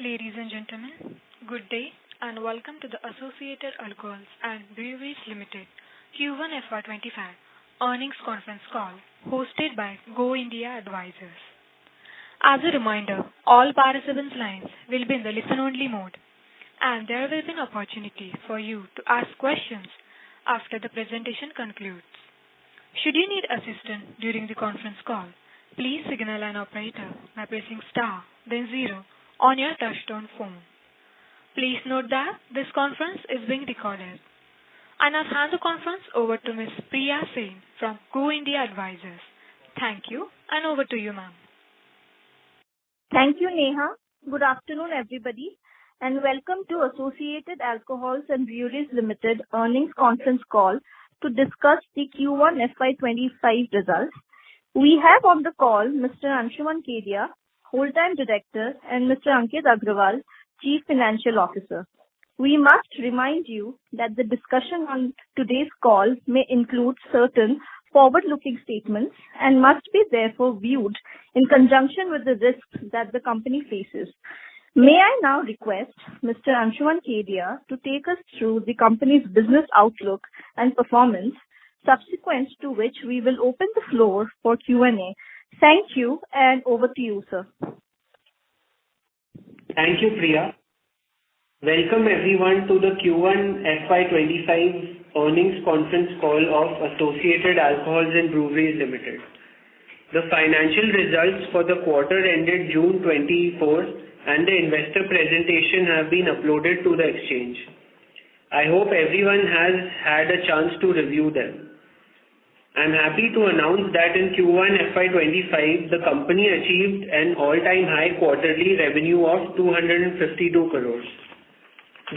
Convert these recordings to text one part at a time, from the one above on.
Ladies and gentlemen, good day and welcome to the Associated Alcohols and Breweries Ltd Q1 FY'25 earnings conference call hosted by Go India Advisors. As a reminder, all participants' lines will be in the listen-only mode and there will be an opportunity for you to ask questions after the presentation concludes. Should you need assistance during the conference call, please signal an operator by pressing star, then 0 on your touchtone phone. Please note that this conference is being recorded. I now hand the conference over to Ms. Priya Sen from Go India Advisors. Thank you and over to you, ma'am. Thank you, Neha. Good afternoon, everybody, and welcome to Associated Alcohols and Breweries Ltd earnings conference call to discuss the Q1 FY'25 results. We have on the call Mr. Anshuman Kedia, Whole-time Director, and Mr. Ankit Agrawal, Chief Financial Officer. We must remind you that the discussion on today's call may include certain forward-looking statements and must be therefore viewed in conjunction with the risks that the company faces. May I now request Mr. Anshuman Kedia to take us through the company's business outlook and performance, subsequent to which we will open the floor for Q&A. Thank you, and over to you, sir. Thank you, Priya. Welcome everyone to the Q1 FY'25 earnings conference call of Associated Alcohols and Breweries Ltd. The financial results for the quarter ended June 24 and the investor presentation have been uploaded to the exchange. I hope everyone has had a chance to review them. I am happy to announce that in Q1 FY'25, the company achieved an all-time high quarterly revenue of 252 crores.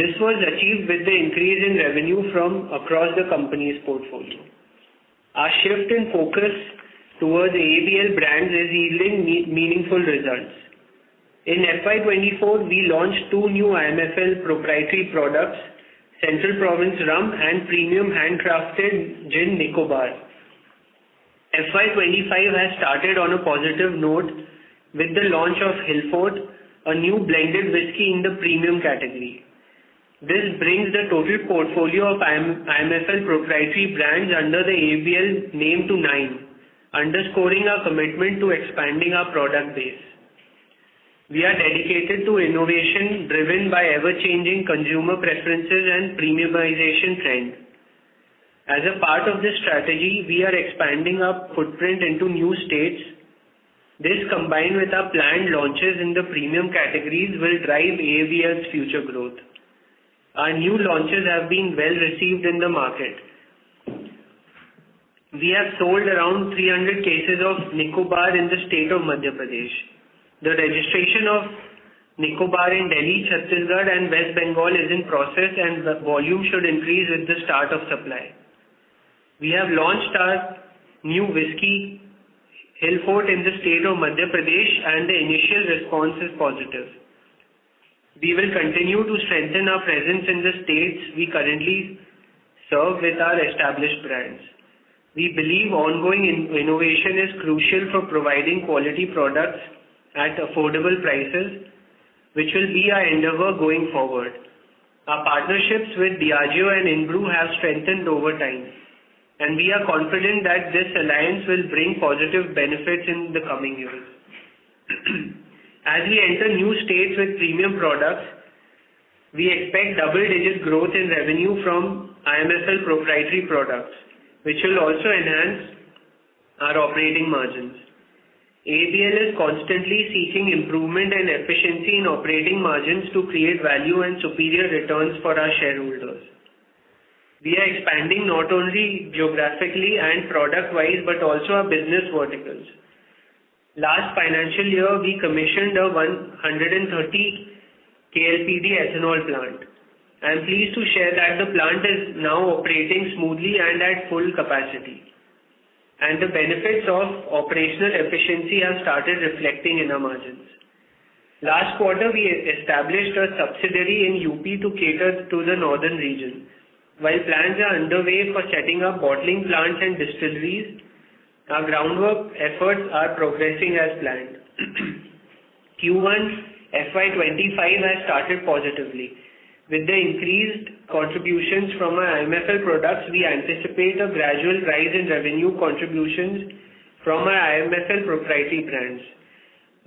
This was achieved with the increase in revenue from across the company's portfolio. Our shift in focus towards ABL brands is yielding meaningful results. In FY'24, we launched 2 new IMFL proprietary products, Central Province Rum and Premium Handcrafted Gin Nicobar. FY'25 has started on a positive note with the launch of Hillfort, a new blended whiskey in the premium category. This brings the total portfolio of IMFL proprietary brands under the ABL name to 9, underscoring our commitment to expanding our product base. We are dedicated to innovation driven by ever-changing consumer preferences and premiumization trend. As a part of this strategy, we are expanding our footprint into new states. This, combined with our planned launches in the premium categories, will drive ABL's future growth. Our new launches have been well received in the market. We have sold around 300 cases of Nicobar in the state of Madhya Pradesh. The registration of Nicobar in Delhi, Chhattisgarh and West Bengal is in process and the volume should increase with the start of supply. We have launched our new whiskey, Hillfort, in the state of Madhya Pradesh and the initial response is positive. We will continue to strengthen our presence in the states we currently serve with our established brands. We believe ongoing innovation is crucial for providing quality products at affordable prices, which will be our endeavor going forward. Our partnerships with Diageo and Inbrew have strengthened over time, and we are confident that this alliance will bring positive benefits in the coming years. As we enter new states with premium products, we expect double-digit growth in revenue from IMFL proprietary products, which will also enhance our operating margins. ABL is constantly seeking improvement and efficiency in operating margins to create value and superior returns for our shareholders. We are expanding not only geographically and product-wise but also our business verticals. Last financial year, we commissioned a 130 KLPD ethanol plant. I am pleased to share that the plant is now operating smoothly and at full capacity, and the benefits of operational efficiency have started reflecting in our margins. Last quarter, we established a subsidiary in UP to cater to the northern region. While plans are underway for setting up bottling plants and distilleries, our groundwork efforts are progressing as planned. Q1 FY'25 has started positively. With the increased contributions from our IMFL products, we anticipate a gradual rise in revenue contributions from our IMFL proprietary brands.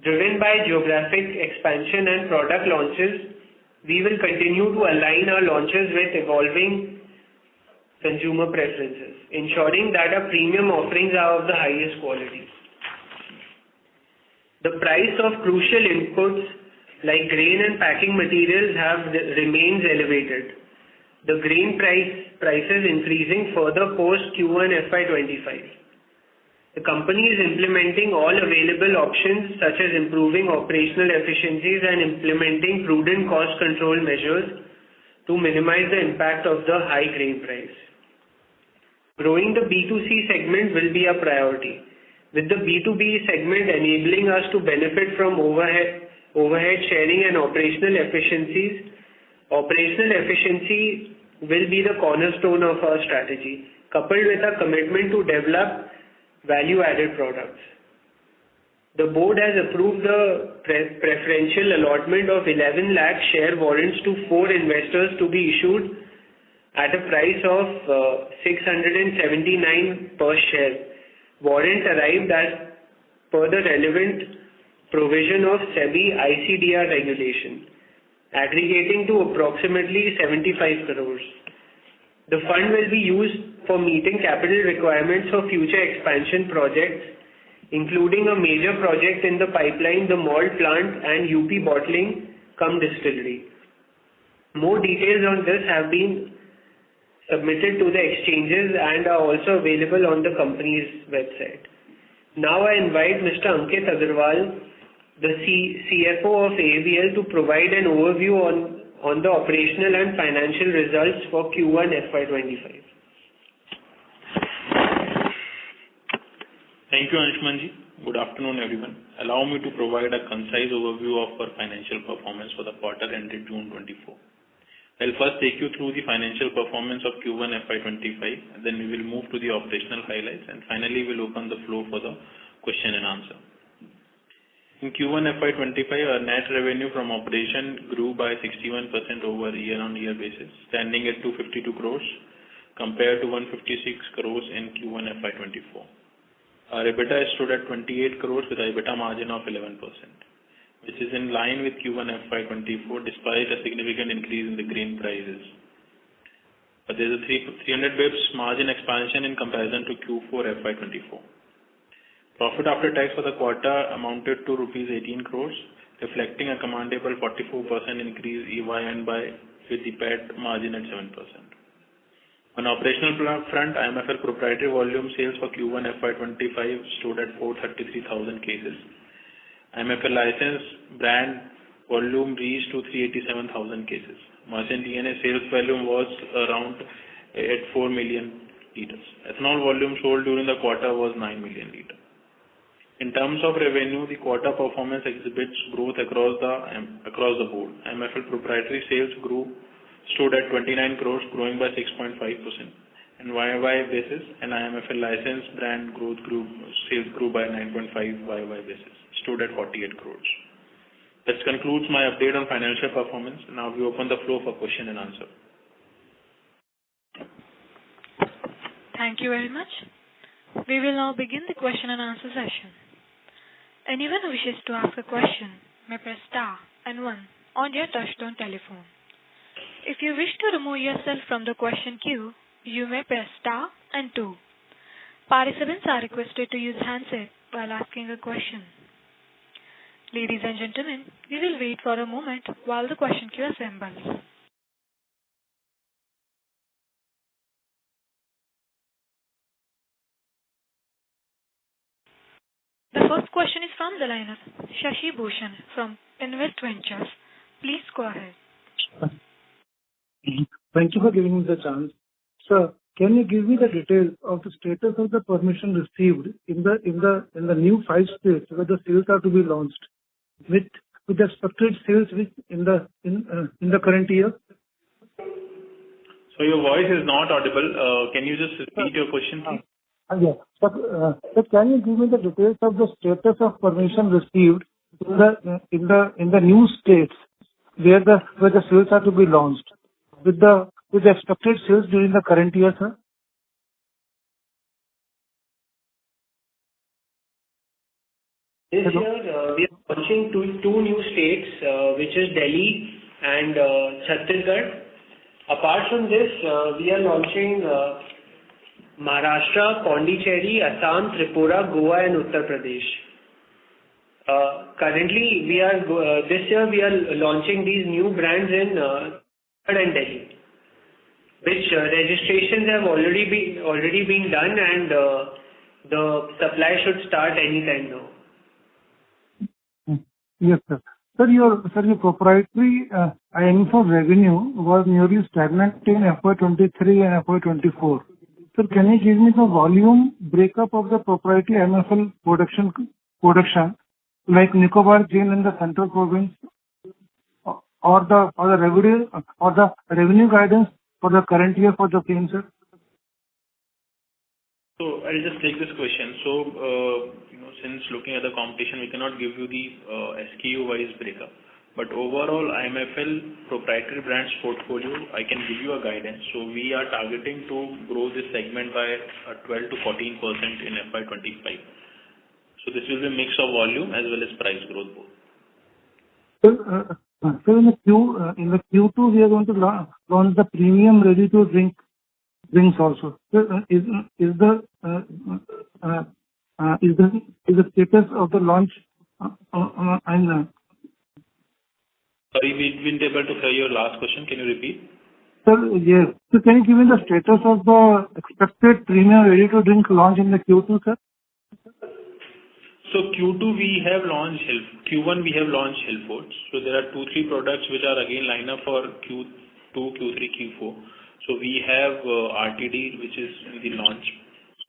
Driven by geographic expansion and product launches, we will continue to align our launches with evolving consumer preferences, ensuring that our premium offerings are of the highest quality. The price of crucial inputs like grain and packing materials remains elevated. The grain prices increasing further post Q1 FY'25. The company is implementing all available options such as improving operational efficiencies and implementing prudent cost control measures to minimize the impact of the high grain price. Growing the B2C segment will be a priority, with the B2B segment enabling us to benefit from overhead sharing and operational efficiencies. Operational efficiency will be the cornerstone of our strategy, coupled with a commitment to develop value-added products. The board has approved the preferential allotment of 11 lakh share warrants to 4 investors to be issued at a price of 679 per share. Warrant arrived as per the relevant provision of SEBI ICDR regulation, aggregating to approximately 75 crores. The fund will be used for meeting capital requirements for future expansion projects, including a major project in the pipeline, the malt plant and UP bottling cum distillery. More details on this have been submitted to the exchanges and are also available on the company's website. Now I invite Mr. Ankit Agarwal, the CFO of ABL, to provide an overview on the operational and financial results for Q1 FY'25. Thank you, Anshumanji. Good afternoon, everyone. Allow me to provide a concise overview of our financial performance for the quarter ended June 24. I'll first take you through the financial performance of Q1 FY'25, and then we will move to the operational highlights, and finally we'll open the floor for the question and answer. In Q1 FY'25, our net revenue from operation grew by 61% over year-on-year basis, standing at 252 crores compared to 156 crores in Q1 FY'24. Our EBITDA stood at 28 crores with an EBITDA margin of 11%, which is in line with Q1 FY'24 despite a significant increase in the grain prices. But there is a 300 bps margin expansion in comparison to Q4 FY'24. Profit after tax for the quarter amounted to rupees 18 crores, reflecting a commendable 44% increase YoY with the PAT margin at 7%. On operational front, IMFL proprietary volume sales for Q1 FY'25 stood at 433,000 cases. IMFL licensed brand volume reached to 387,000 cases. Merchant DNA sales volume was around at 4 million liters. Ethanol volume sold during the quarter was 9 million liters. In terms of revenue, the quarter performance exhibits growth across the board. IMFL proprietary sales stood at 29 crores, growing by 6.5%, and YoY basis, and IMFL licensed brand sales grew by 9.5 YoY basis, stood at 48 crores. This concludes my update on financial performance. Now we open the floor for question and answer. Thank you very much. We will now begin the question and answer session. Anyone who wishes to ask a question may press star and 1 on your touchtone telephone. If you wish to remove yourself from the question queue, you may press star and 2. Participants are requested to use handset while asking a question. Ladies and gentlemen, we will wait for a moment while the question queue assembles. The first question is from the line of Shashi Bhushan from Invest Ventures. Please go ahead. Thank you for giving me the chance. Sir, can you give me the details of the status of the permission received in the new 5 states where the sales are to be launched with the expected sales in the current year? So your voice is not audible. Can you just repeat your question, please? Yes. So can you give me the details of the status of permission received in the new states where the sales are to be launched with the expected sales during the current year, sir? This Hello? year, we are launching two new states, which is Delhi and Chhattisgarh. Apart from this, we are launching Maharashtra, Pondicherry, Assam, Tripura, Goa, and Uttar Pradesh. Currently, this year we are launching these new brands in Chhattisgarh and Delhi, which registrations have already been done, and the supply should start anytime now. Yes, sir. Sir, your proprietary IMFO revenue was nearly stagnant in FY'23 and FY'24. Sir, can you give me the volume breakup of the proprietary IMFO production, like Nicobar Gin in the Central Province, or the revenue guidance for the current year for the same, sir? So I'll just take this question. So, since looking at the competition, we cannot give you the SKU-wise breakup. But overall, IMFL proprietary brands portfolio, I can give you a guidance. So we are targeting to grow this segment by 12 to 14% in FY'25. So this will be a mix of volume as well as price growth both. So in the Q2, we are going to launch the premium ready-to-drink drinks also. Is the status of the launch Sorry, we didn't able to hear your last question. Can you repeat? Sir, yes. So can you give me the status of the expected premium ready-to-drink launch in the Q2, sir? So Q1 we have launched Hillforts. So there are 2-3 products which are again lined up for Q2, Q3, Q4. So we have RTD, which is in the launch,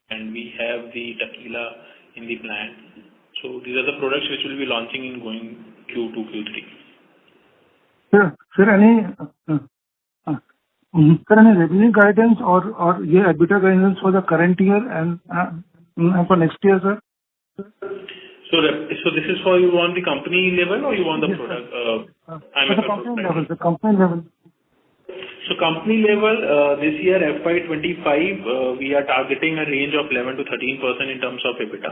and we have the tequila in the plan. So these are the products which will be launching in going Q2, Q3. Sir, any revenue guidance or EBITDA guidance for the current year and for next year, sir? So this is for you on the company level or you want the product? The company level. So company level, this year FY'25, we are targeting a range of 11 to 13% in terms of EBITDA.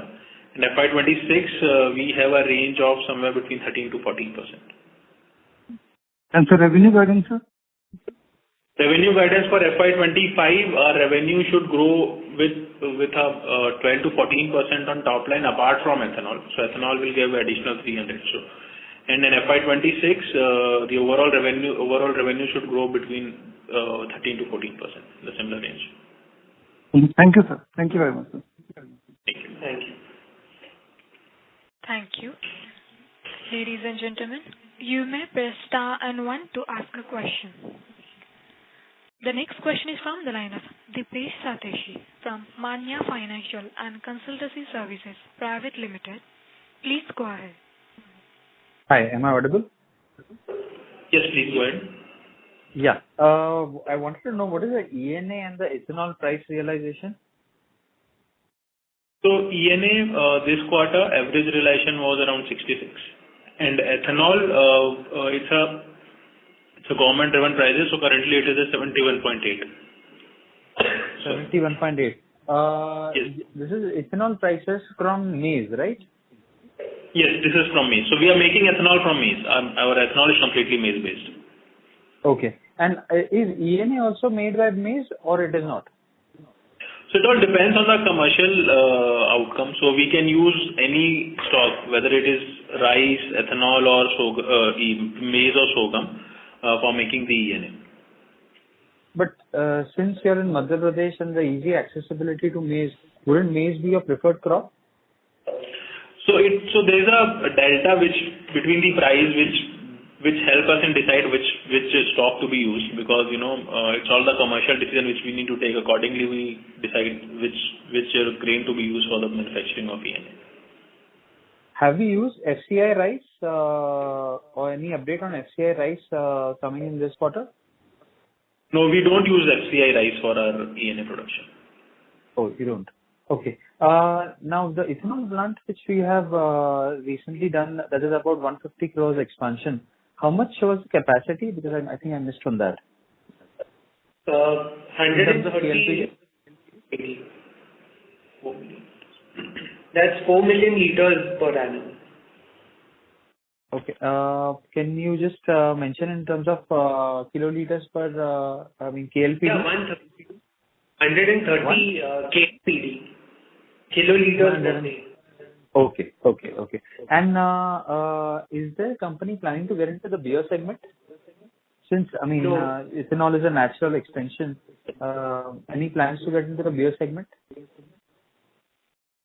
And FY'26, we have a range of somewhere between 13 to 14%. And so revenue guidance, sir? Revenue guidance for FY'25, our revenue should grow with a 12 to 14% on top line apart from ethanol. So ethanol will give additional 300. So, and in FY'26, the overall revenue should grow between 13 to 14%, the similar range. Thank you, sir. Thank you very much, sir. Thank you. Thank you. Thank you. Ladies and gentlemen, you may press star and 1 to ask a question. The next question is from the line of Dipesh Sateshi from Manya Financial and Consultancy Services Private Limited. Please go ahead. Hi, am I audible? Yes, please go ahead. Yeah. I wanted to know what is the ENA and the ethanol price realization? So ENA this quarter average realization was around 66, and ethanol it's a government-driven prices. So currently it is at 71.8. 71.8. Yes. This is ethanol prices from maize, right? Yes, this is from maize. So we are making ethanol from maize. Our ethanol is completely maize-based. Okay. And is ENA also made by maize or it is not? So it all depends on the commercial outcome. So we can use any stock, whether it is rice, ethanol, or maize or sorghum for making the ENA. But since you are in Madhya Pradesh and the easy accessibility to maize, wouldn't maize be your preferred crop? So there is a delta between the price which help us in decide which stock to be used, because it's all the commercial decision which we need to take. Accordingly, we decide which grain to be used for the manufacturing of ENA. Have we used FCI rice or any update on FCI rice coming in this quarter? No, we don't use FCI rice for our ENA production. Oh, you don't. Okay. Now the ethanol plant which we have recently done, that is about 150 crores expansion. How much was the capacity? Because I think I missed on that. In terms of 130. KLPD? That's 4 million liters per annum. Okay. Can you just mention in terms of kiloliters per, KLPD? Yeah, 130 kpd, kiloliters per day. Okay. And is the company planning to get into the beer segment? Since, No. ethanol is a natural extension, any plans to get into the beer segment?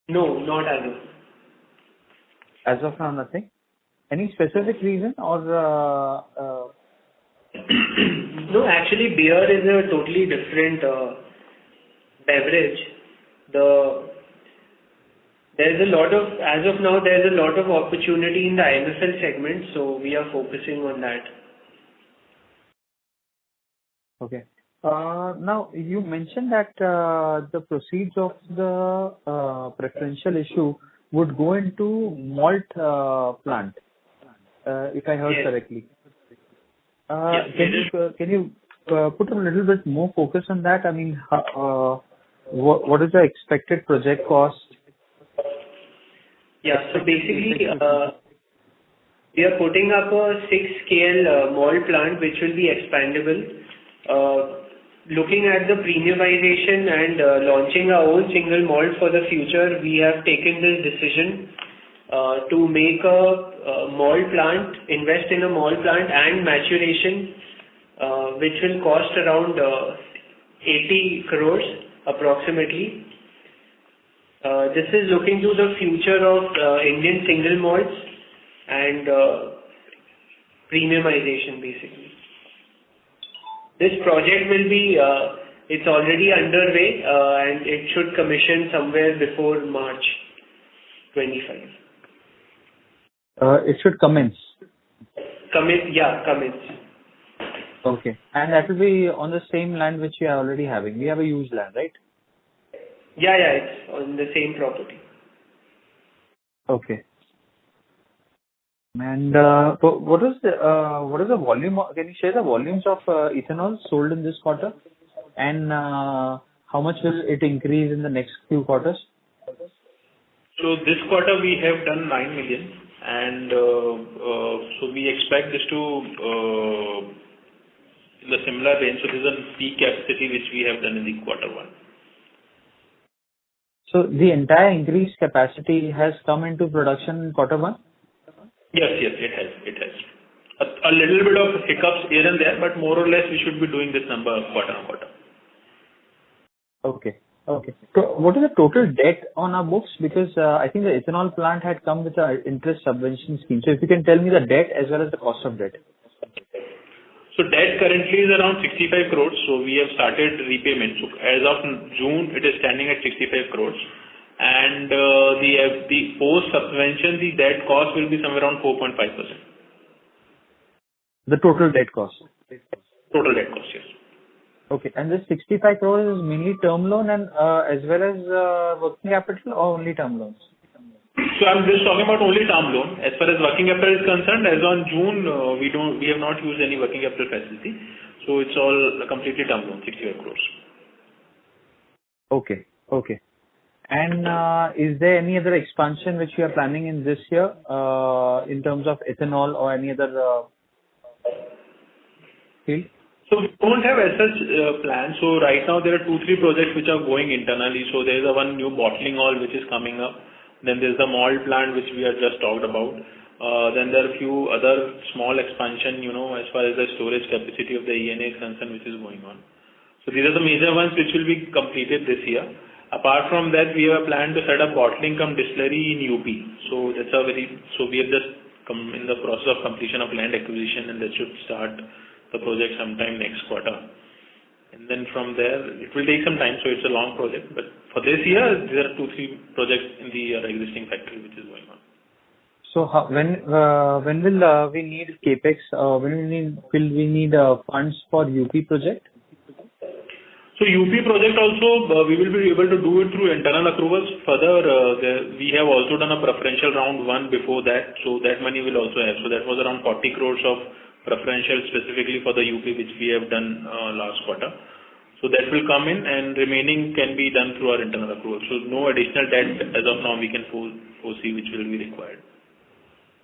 No, not as of. As of now, nothing. Any specific reason or? No, actually, beer is a totally different beverage. As of now, there's a lot of opportunity in the IMFL segment, so we are focusing on that. Okay. Now, you mentioned that the proceeds of the preferential issue would go into malt plant, if I heard Yes. correctly. Yes. Can you put a little bit more focus on that? What is the expected project cost? Yeah. So basically, we are putting up a 6 KL malt plant which will be expandable. Looking at the premiumization and launching our own single malt for the future, we have taken this decision to make a malt plant, invest in a malt plant and maturation, which will cost around 80 crores approximately. This is looking to the future of Indian single malts and premiumization basically. This project will be, it's already underway and it should commission somewhere before March 25. It should commence. Commence. Okay. And that will be on the same land which we are already having. We have a huge land, right? Yeah, it's on the same property. Okay. And what is the volume? Can you share the volumes of ethanol sold in this quarter, and how much will it increase in the next few quarters? So this quarter we have done 9 million, and so we expect this to in the similar range. So this is a peak capacity which we have done in the quarter one. So the entire increased capacity has come into production in quarter one? Yes, it has. A little bit of hiccups here and there, but more or less we should be doing this number quarter on quarter. Okay. So what is the total debt on our books? Because I think the ethanol plant had come with an interest subvention scheme. So if you can tell me the debt as well as the cost of debt. So debt currently is around 65 crores. So we have started repayment. So as of June, it is standing at 65 crores. And the post subvention, the debt cost will be somewhere around 4.5%. The total debt cost? Total debt cost, yes. Okay. And this 65 crores is mainly term loan and as well as working capital or only term loans? So I'm just talking about only term loan. As far as working capital is concerned, as on June, we have not used any working capital facility. So it's all completely term loan, 65 crores. Okay. And is there any other expansion which you are planning in this year in terms of ethanol or any other field? So we don't have as such plans. So right now there are 2-3 projects which are going internally. So there is one new bottling hall which is coming up. Then there's the malt plant which we have just talked about. Then there are a few other small expansion, as far as the storage capacity of the ENA is concerned, which is going on. So these are the major ones which will be completed this year. Apart from that, we have planned to set up bottling cum distillery in UP. So we have just come in the process of completion of land acquisition, and that should start the project sometime next quarter. And then from there, it will take some time, so it's a long project. But for this year, there are 2-3 projects in the existing factory which is going on. So when will we need capex? When will we need funds for UP project? So UP project also, we will be able to do it through internal accruals. Further, we have also done a preferential round 1 before that, so that money will also have. So that was around 40 crores of preferential specifically for the UP, which we have done last quarter. So that will come in, and remaining can be done through our internal accrual. So no additional debt as of now we can foresee which will be required.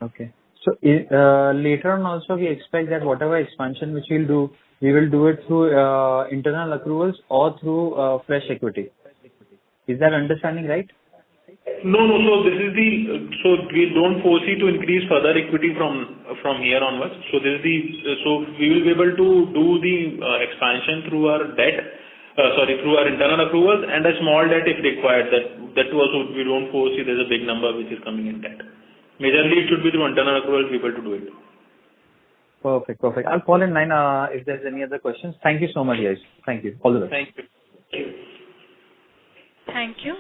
Okay. So later on also we expect that whatever expansion which we'll do, we will do it through internal accruals or through fresh equity. Is that understanding right? No. So we don't foresee to increase further equity from here onwards. So we will be able to do the expansion through our through our internal accruals, and a small debt if required. That too also we don't foresee there's a big number which is coming in debt. Majorly it should be through internal accruals we able to do it. Perfect. I'll fall in line if there's any other questions. Thank you so much, guys. Thank you. All the best. Thank you. Thank you.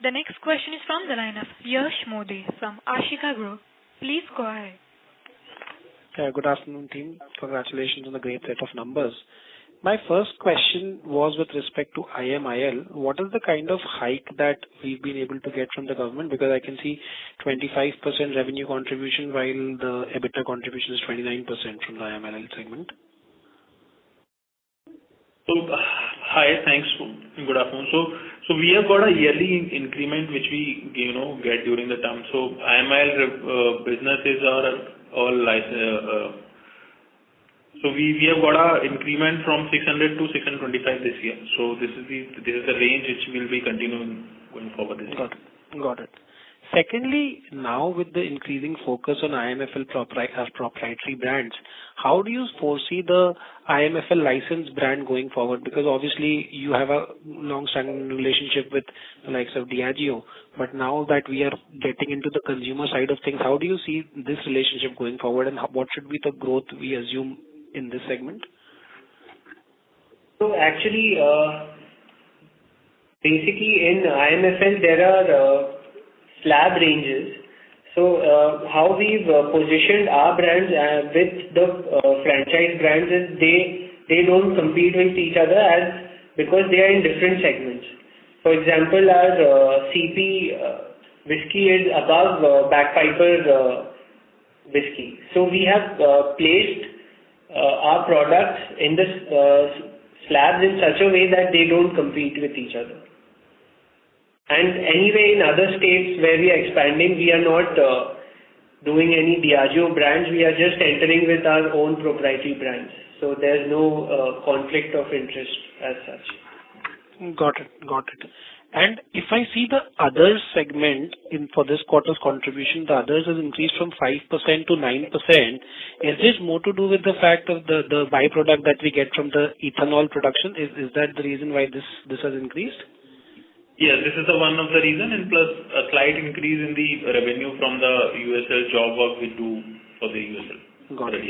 The next question is from the line of Yash Modi from Ashika Group. Please go ahead. Good afternoon, team. Congratulations on the great set of numbers. My first question was with respect to IMIL. What is the kind of hike that we've been able to get from the government? Because I can see 25% revenue contribution while the EBITDA contribution is 29% from the IMIL segment. So, hi, thanks. Good afternoon. So we have got a yearly increment which we get during the term. So IMIL businesses are all license. So we have got a increment from 600 to 625 this year. So this is the range which will be continuing going forward this year. Got it. Secondly, now with the increasing focus on IMFL proprietary brands, how do you foresee the IMFL license brand going forward? Because obviously you have a long-standing relationship with the likes of Diageo, but now that we are getting into the consumer side of things, how do you see this relationship going forward, and what should be the growth we assume in this segment? So actually, basically in IMFL there are slab ranges. So how we've positioned our brands with the franchise brands is they don't compete with each other because they are in different segments. For example, our CP whiskey is above Bagpiper whiskey. So we have placed our products in the slabs in such a way that they don't compete with each other. And anyway, in other states where we are expanding, we are not doing any Diageo brands. We are just entering with our own proprietary brands. So there's no conflict of interest as such. Got it. And if I see the others segment for this quarter's contribution, the others has increased from 5% to 9%. Is this more to do with the fact of the byproduct that we get from the ethanol production? Is that the reason why this has increased? Yes, this is one of the reason, and plus a slight increase in the revenue from the USL job work we do for the USL. Got it.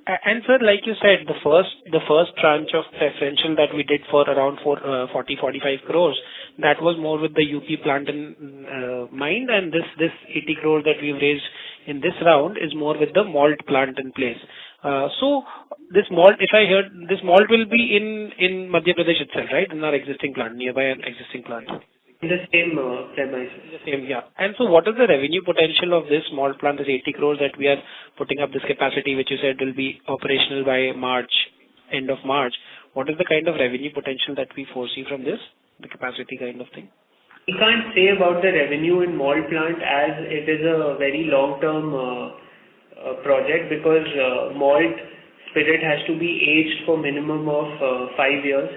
And sir, like you said, the first tranche of preferential that we did for around 45 crores, that was more with the UP plant in mind, and this 80 crores that we've raised in this round is more with the malt plant in place. So this malt, if I heard, this malt will be in Madhya Pradesh itself, right? In our existing plant, nearby an existing plant. In the same premises. The same, yeah. And so what is the revenue potential of this malt plant, this 80 crores that we are putting up this capacity, which you said will be operational by March, end of March. What is the kind of revenue potential that we foresee from this, the capacity kind of thing? We can't say about the revenue in malt plant as it is a very long-term project, because malt spirit has to be aged for minimum of 5 years.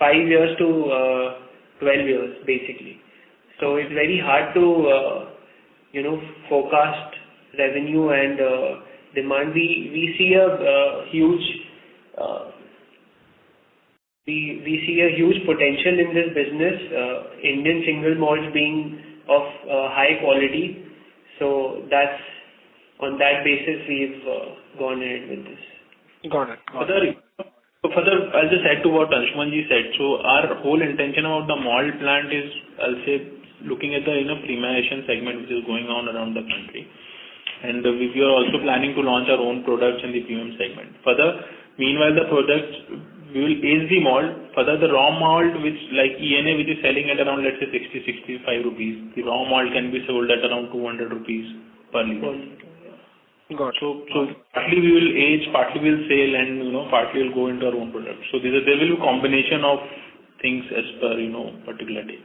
5 years to 12 years basically. So it's very hard to forecast revenue and demand. We see a huge we see a huge potential in this business. Indian single malts being of high quality, so that's on that basis we've gone ahead with this. Got it. Further, I'll just add to what Anshumanji said. So our whole intention about the malt plant is, I'll say, looking at the premiumization segment which is going on around the country, and we are also planning to launch our own products in the premium segment. Further, meanwhile, the products we will age the malt. Further, the raw malt, which like ENA, which is selling at around, let's say 60-65 rupees, the raw malt can be sold at around 200 rupees per liter. Got it. So partly we will age, partly we will sell, and partly will go into our own product. So there will be a combination of things as per particular day.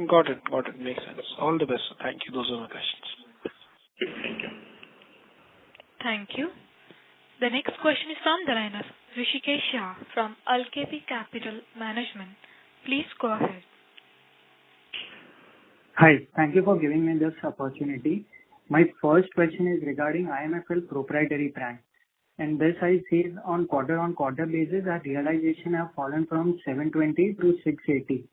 Got it. Makes sense. All the best. Thank you. Those are my questions. Thank you. Thank you. The next question is from the line of Rishikesh Shah from Alkepi Capital Management. Please go ahead. Hi. Thank you for giving me this opportunity. My first question is regarding IMFL proprietary brand. And this I see on quarter-on-quarter basis, our realization have fallen from 720 to 680.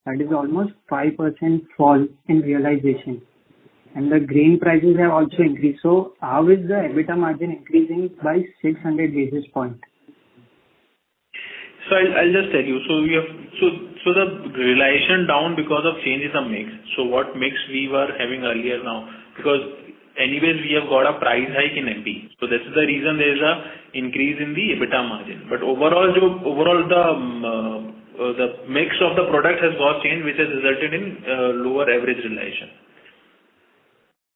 That is almost 5% fall in realization. And the grain prices have also increased. So how is the EBITDA margin increasing by 600 basis points? So I'll just tell you. So the realization down because of change in the mix. So what mix we were having earlier now, because anyways we have got a price hike in MP. So that's the reason there is a increase in the EBITDA margin. But overall the mix of the product has got changed, which has resulted in lower average realization.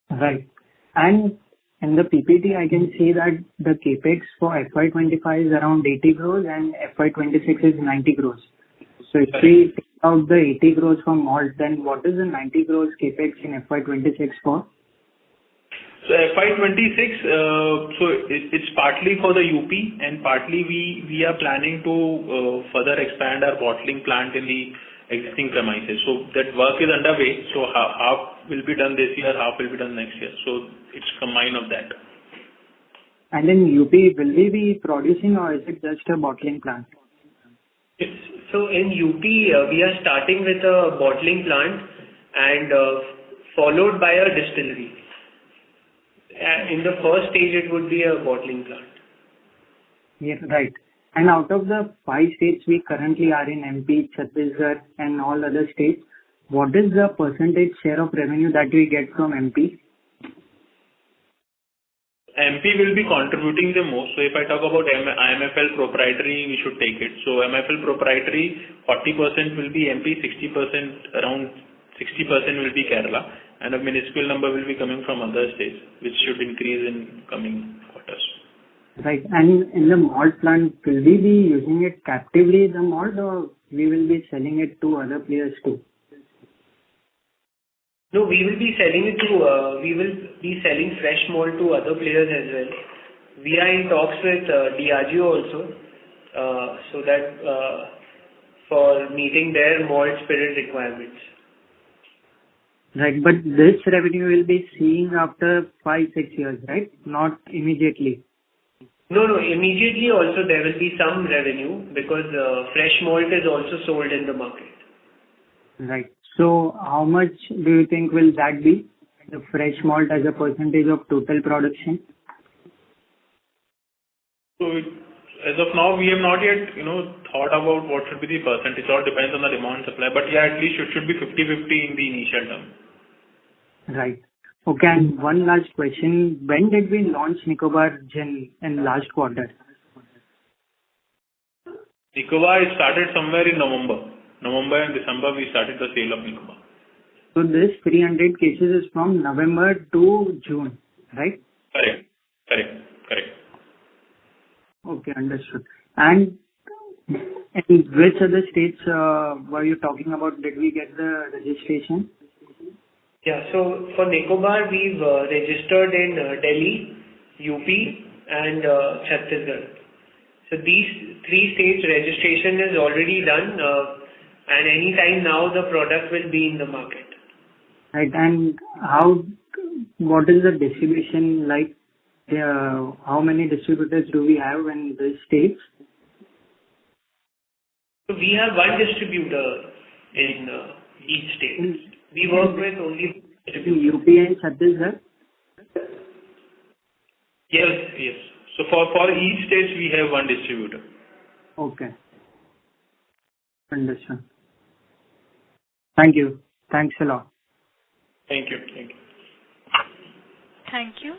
Right. And in the PPT, I can see that the capex for FY'25 is around 80 crores and FY'26 is 90 crores. So if we take out the 80 crores from malt, then what is the 90 crores capex in FY'26 for? So FY'26, it's partly for the UP and partly we are planning to further expand our bottling plant in the existing premises. So that work is underway. So half will be done this year, half will be done next year. So it's combined of that. And in UP, will we be producing or is it just a bottling plant? So in UP, we are starting with a bottling plant and followed by a distillery. In the first stage, it would be a bottling plant. Yes, right. And out of the 5 states we currently are in, MP, Chhattisgarh and all other states, what is the percentage share of revenue that we get from MP? MP will be contributing the most. So if I talk about IMFL proprietary, we should take it. So IMFL proprietary, 40% will be MP, 60%, around 60% will be Kerala, and a minuscule number will be coming from other states, which should increase in coming quarters. Right. And in the malt plant, will we be using it captively, the malt, or we will be selling it to other players too? No, we will be selling fresh malt to other players as well. We are in talks with Diageo also, so that for meeting their malt spirit requirements. Right, but this revenue will be seeing after 5-6 years, right? Not immediately. No, immediately also there will be some revenue because fresh malt is also sold in the market. Right. So how much do you think will that be, the fresh malt as a percentage of total production? So as of now, we have not yet, thought about what should be the percentage. It all depends on the demand supply. But yeah, at least it should be 50-50 in the initial term. Right. Okay, and one last question. When did we launch Nicobar Gin in last quarter? Nicobar, it started somewhere in November. November and December, we started the sale of Nicobar. So this 300 cases is from November to June, right? Correct. Okay, understood. And in which other states were you talking about? Did we get the registration? Yeah, so for Nicobar, we've registered in Delhi, UP and Chhattisgarh. So these 3 states registration is already done and anytime now the product will be in the market. Right, and what is the distribution like? How many distributors do we have in these states? So we have one distributor in each state. We work with only UP and Chhattisgarh? Yes. So for each state we have one distributor. Okay. Understood. Thank you. Thanks a lot. Thank you. Thank you.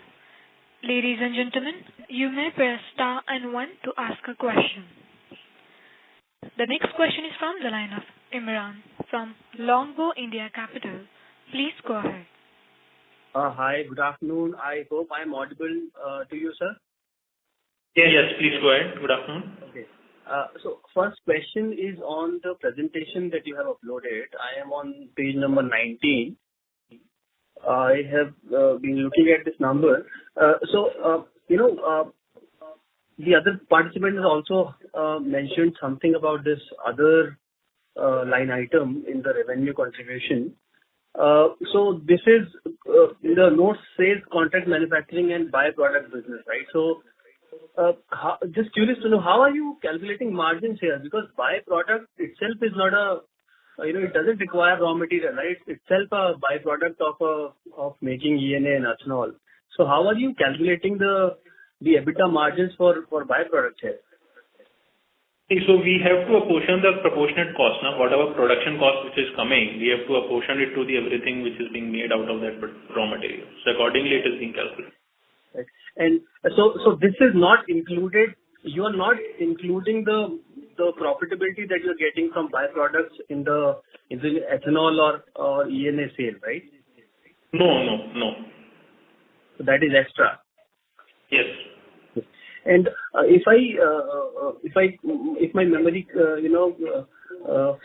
Ladies and gentlemen, you may press star and 1 to ask a question. The next question is from the line of Imran from Longbow India Capital. Please go ahead. Hi, good afternoon. I hope I'm audible to you, sir. Yes, please go ahead. Good afternoon. Okay. So first question is on the presentation that you have uploaded. I am on page number 19. I have been looking at this number. The other participant has also mentioned something about this other line item in the revenue contribution. So this is the note says contract manufacturing and byproduct business, right? So just curious to know, how are you calculating margins here? Because byproduct itself is not it doesn't require raw material, right? It's itself a byproduct of making ENA and ethanol. So how are you calculating the EBITDA margins for byproduct here? So we have to apportion the proportionate cost. Now, whatever production cost which is coming, we have to apportion it to the everything which is being made out of that raw material. So accordingly, it is being calculated. Right. And so this is not included. You are not including the profitability that you're getting from byproducts in the ethanol or ENA sale, right? No. So that is extra. Yes. And if my memory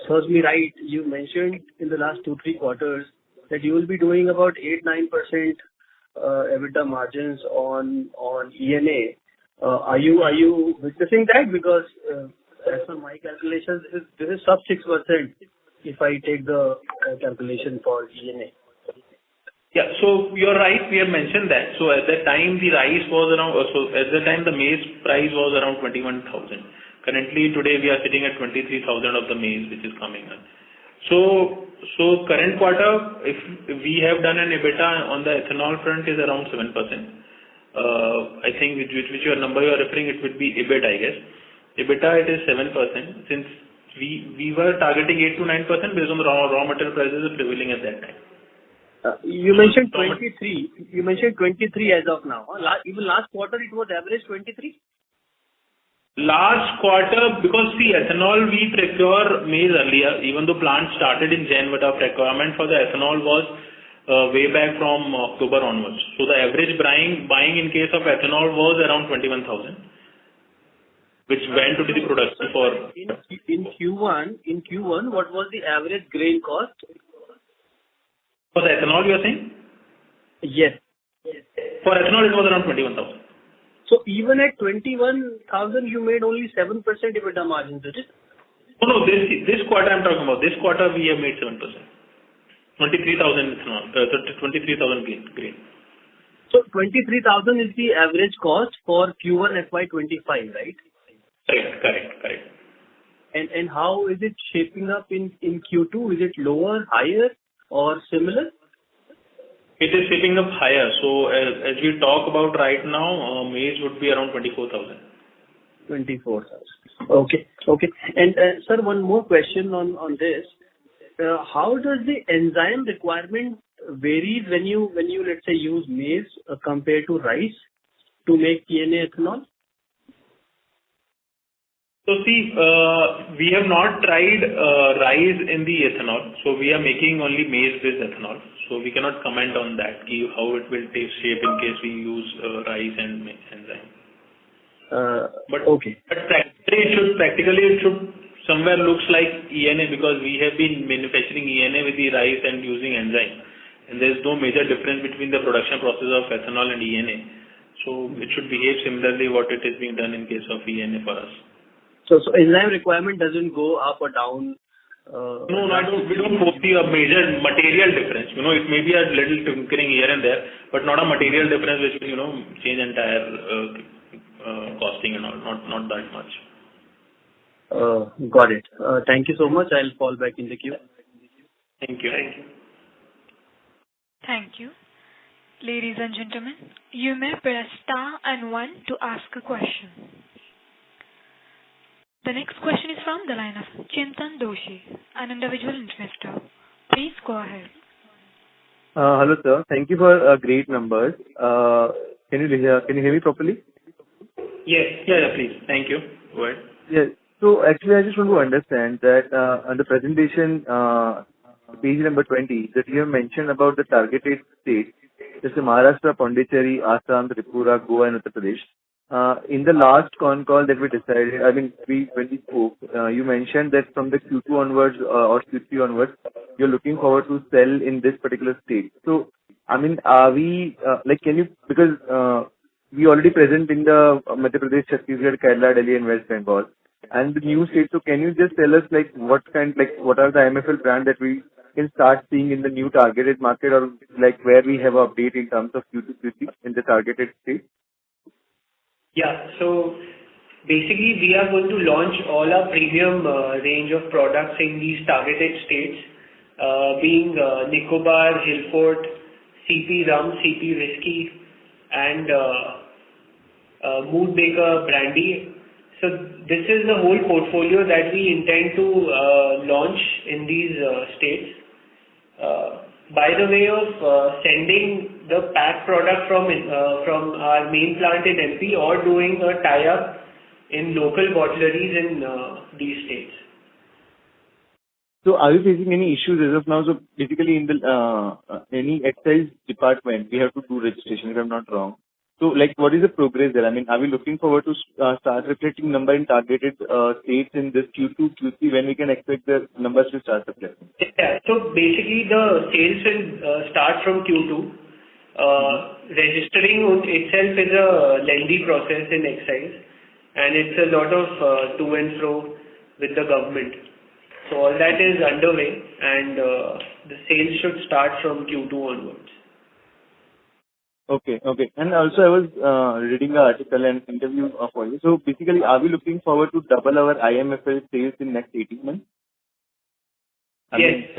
serves me right, you mentioned in the last 2-3 quarters that you will be doing about 8-9% EBITDA margins on ENA. Are you witnessing that? Because as per my calculations, this is sub 6% if I take the calculation for ENA. Yeah. So you're right. We have mentioned that. So at that time, the rice was around. So at that time, the maize price was around 21,000. Currently, today we are sitting at 23,000 of the maize which is coming in. So current quarter, if we have done an EBITDA on the ethanol front is around 7%. I think which your number you are referring, it would be EBIT, I guess. EBITDA it is 7%. Since we were targeting 8 to 9% based on the raw material prices prevailing at that time. You mentioned 23. You mentioned 23 as of now. Even last quarter it was average 23. Last quarter, because see, ethanol we procure maize earlier, even though plant started in Jan, but our procurement for the ethanol was way back from October onwards. So the average buying in case of ethanol was around 21,000, which went to the production for. In Q1, what was the average grain cost? For the ethanol, you are saying? Yes. For ethanol, it was around 21,000. So even at 21,000, you made only 7% EBITDA margins, is it? No, this quarter I'm talking about. This quarter we have made 7%. 23,000 ethanol, 23,000 grain. So 23,000 is the average cost for Q1 FY'25, right? Correct. And how is it shaping up in Q2? Is it lower, higher, or similar? It is shaping up higher. So as we talk about right now, maize would be around 24,000. 24,000. Okay. And sir, one more question on this. How does the enzyme requirement vary when you let's say use maize compared to rice to make ENA ethanol? So see, we have not tried rice in the ethanol. So we are making only maize-based ethanol. So we cannot comment on that, how it will take shape in case we use rice and enzyme. But practically it should somewhere looks like ENA because we have been manufacturing ENA with the rice and using enzyme. And there is no major difference between the production process of ethanol and ENA. So it should behave similarly what it is being done in case of ENA for us. So enzyme requirement doesn't go up or down? No, we don't foresee a major material difference. It may be a little tinkering here and there, but not a material difference which will, change entire costing and all. Not that much. Got it. Thank you so much. I'll fall back in the queue. Thank you. Thank you. Ladies and gentlemen, you may press star and 1 to ask a question. The next question is from the line of Chintan Doshi, an individual investor. Please go ahead. Hello, sir. Thank you for great numbers. Can you hear me properly? Yes. Yeah, please. Thank you. Go ahead. Yes. So actually, I just want to understand that on the presentation, page number 20, that you have mentioned about the targeted states, just Maharashtra, Pondicherry, Assam, Tripura, Goa, and Uttar Pradesh. In the last con call that we decided, I mean, when we spoke, you mentioned that from the Q2 onwards or Q3 onwards, you're looking forward to sell in this particular state. So, I mean, are we can you, because we already present in the Madhya Pradesh, Chhattisgarh, Kerala, Delhi, and West Bengal, and the new states. So, can you just tell us what are the IMFL brand that we can start seeing in the new targeted market, or where we have an update in terms of Q2, Q3 in the targeted states? Yeah. So basically, we are going to launch all our premium range of products in these targeted states, being Nicobar, Hillfort, CP Rum, CP Whiskey, and Mood Maker Brandy. So this is the whole portfolio that we intend to launch in these states. By the way of sending the pack product from our main plant in MP, or doing a tie-up in local bottleries in these states. So are you facing any issues as of now? So basically in the any excise department, we have to do registration, if I'm not wrong. So what is the progress there? I mean, are we looking forward to start reflecting number in targeted states in this Q2, Q3, when we can expect the numbers to start reflecting? Yeah. So basically the sales will start from Q2. Registering itself is a lengthy process in excise, and it's a lot of to and fro with the government. So all that is underway, and the sales should start from Q2 onwards. Okay. And also I was reading an article and interview for you. So basically, are we looking forward to double our IMFL sales in next 18 months? Yes.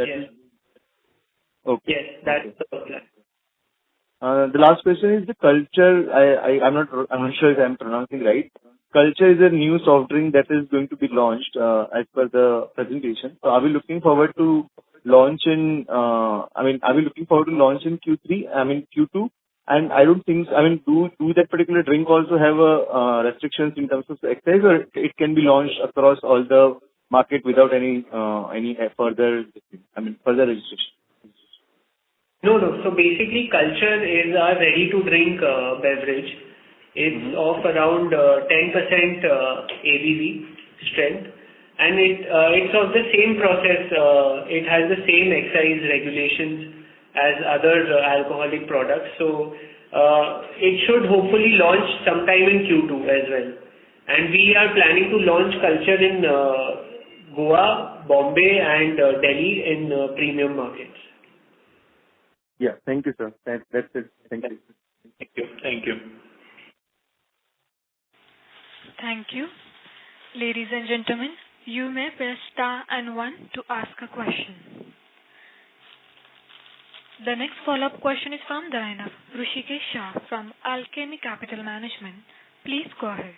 Okay. Yes, that's the plan. The last question is the culture. I'm not sure if I'm pronouncing right. Culture is a new soft drink that is going to be launched as per the presentation. So are we looking forward to launch in? Are we looking forward to launch in Q3? I mean Q2. And I don't think. Do that particular drink also have restrictions in terms of excise, or it can be launched across all the market without any further registration? No. So basically, Culture is our ready-to-drink beverage. It's of around 10% ABV strength, and it's of the same process. It has the same excise regulations as other alcoholic products. So it should hopefully launch sometime in Q2 as well. And we are planning to launch Culture in Goa, Bombay, and Delhi in premium markets. Yeah. Thank you, sir. That's it. Thank you. Thank you. Thank you. Ladies and gentlemen, you may press star and 1 to ask a question. The next follow-up question is from the line of Rushikesh Shah from Alchemy Capital Management. Please go ahead.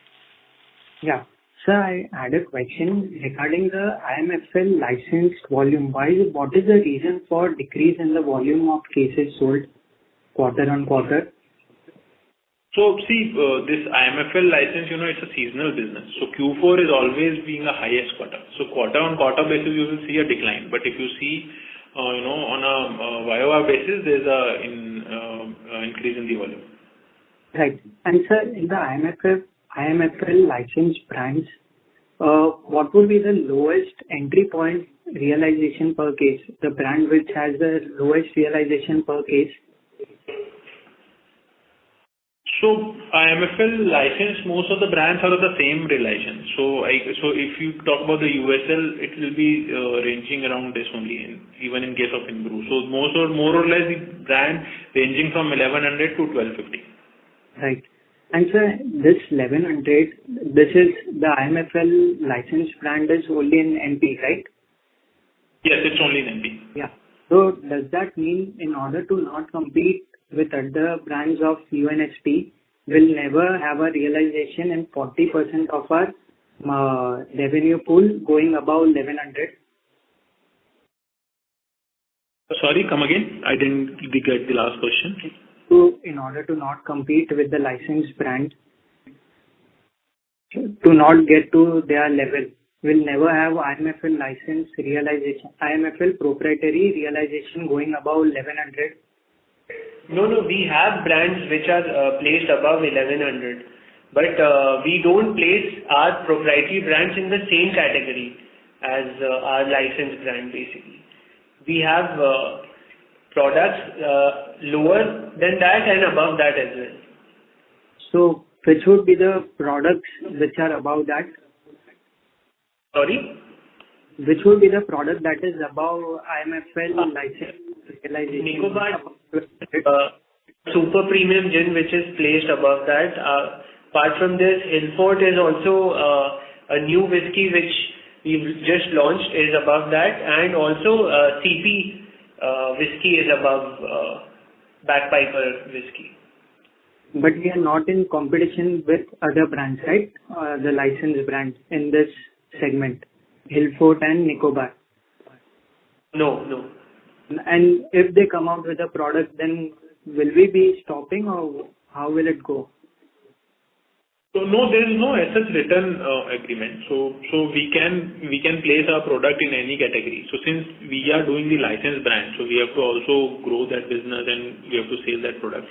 Yeah. Sir, I had a question regarding the IMFL licensed volume. What is the reason for decrease in the volume of cases sold quarter on quarter? So see, this IMFL license, it's a seasonal business. So Q4 is always being the highest quarter. So quarter on quarter basis, you will see a decline. But if you see, on a YOY basis, there's a increase in the volume. Right. And sir, in the IMFL licensed brands, what would be the lowest entry point realization per case? The brand which has the lowest realization per case? So IMFL license, most of the brands are of the same realization. So if you talk about the USL, it will be ranging around this only, even in case of Inbrew. So more or less the brand ranging from 1100 to 1250. Right. And sir, this 1100, this is the IMFL licensed brand is only in MP, right? Yes, it's only in MP. Yeah. So does that mean in order to not compete with other brands of UNSP, will never have a realization in 40% of our revenue pool going above 1100? Sorry, come again. I didn't get the last question. So in order to not compete with the licensed brand, to not get to their level, will never have IMFL license realization, IMFL proprietary realization going above 1100? No, we have brands which are placed above 1100, but we don't place our proprietary brands in the same category as our licensed brand basically. We have products lower than that and above that as well. So, which would be the products which are above that? Sorry? Which would be the product that is above IMFL license realization? Nicobar super premium gin which is placed above that. Apart from this, Hillfort is also a new whiskey which we've just launched is above that, and also CP whiskey is above Bagpiper whiskey. But we are not in competition with other brands, right? The licensed brands in this segment, Hillfort and Nicobar. No. And if they come out with a product, then will we be stopping or how will it go? So no, there is no such written agreement. So we can place our product in any category. So since we are doing the licensed brand, so we have to also grow that business and we have to sell that product.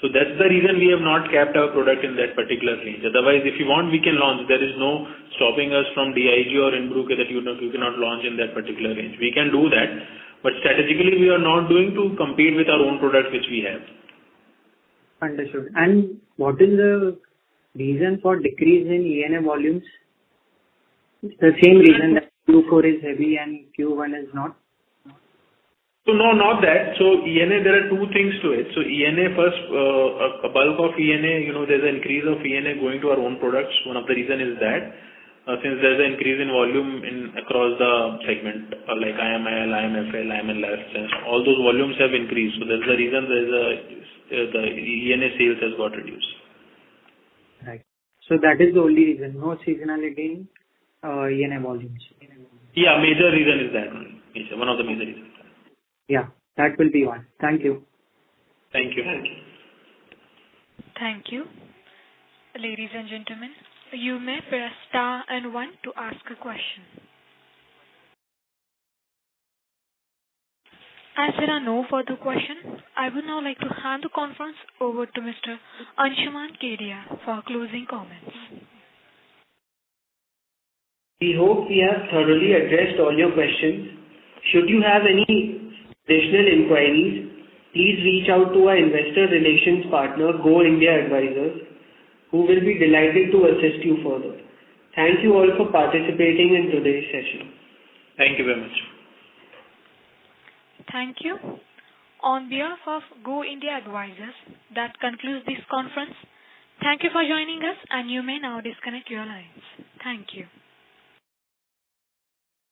So that's the reason we have not kept our product in that particular range. Otherwise, if you want, we can launch. There is no stopping us from DIG or Inbrook that you cannot launch in that particular range. We can do that, but strategically we are not doing to compete with our own products which we have. Understood. And what is the reason for decrease in ENA volumes? The same reason that Q4 is heavy and Q1 is not? So no, not that. So ENA, there are two things to it. So ENA first, a bulk of ENA, there's an increase of ENA going to our own products. One of the reason is that since there's an increase in volume across the segment, like IMIL, IMFL, IML license, all those volumes have increased. So that's the reason the ENA sales has got reduced. Right. So that is the only reason, no seasonality in ENA volumes. Yeah, major reason is that only. One of the major reasons. Yeah, that will be one. Thank you. Thank you. Thank you. Ladies and gentlemen, you may press star and 1 to ask a question. As there are no further questions, I would now like to hand the conference over to Mr. Anshuman Kedia for closing comments. We hope we have thoroughly addressed all your questions. Should you have any additional inquiries, please reach out to our investor relations partner, Go India Advisors, who will be delighted to assist you further. Thank you all for participating in today's session. Thank you very much. Thank you. On behalf of Go India Advisors, that concludes this conference. Thank you for joining us, and you may now disconnect your lines. Thank you.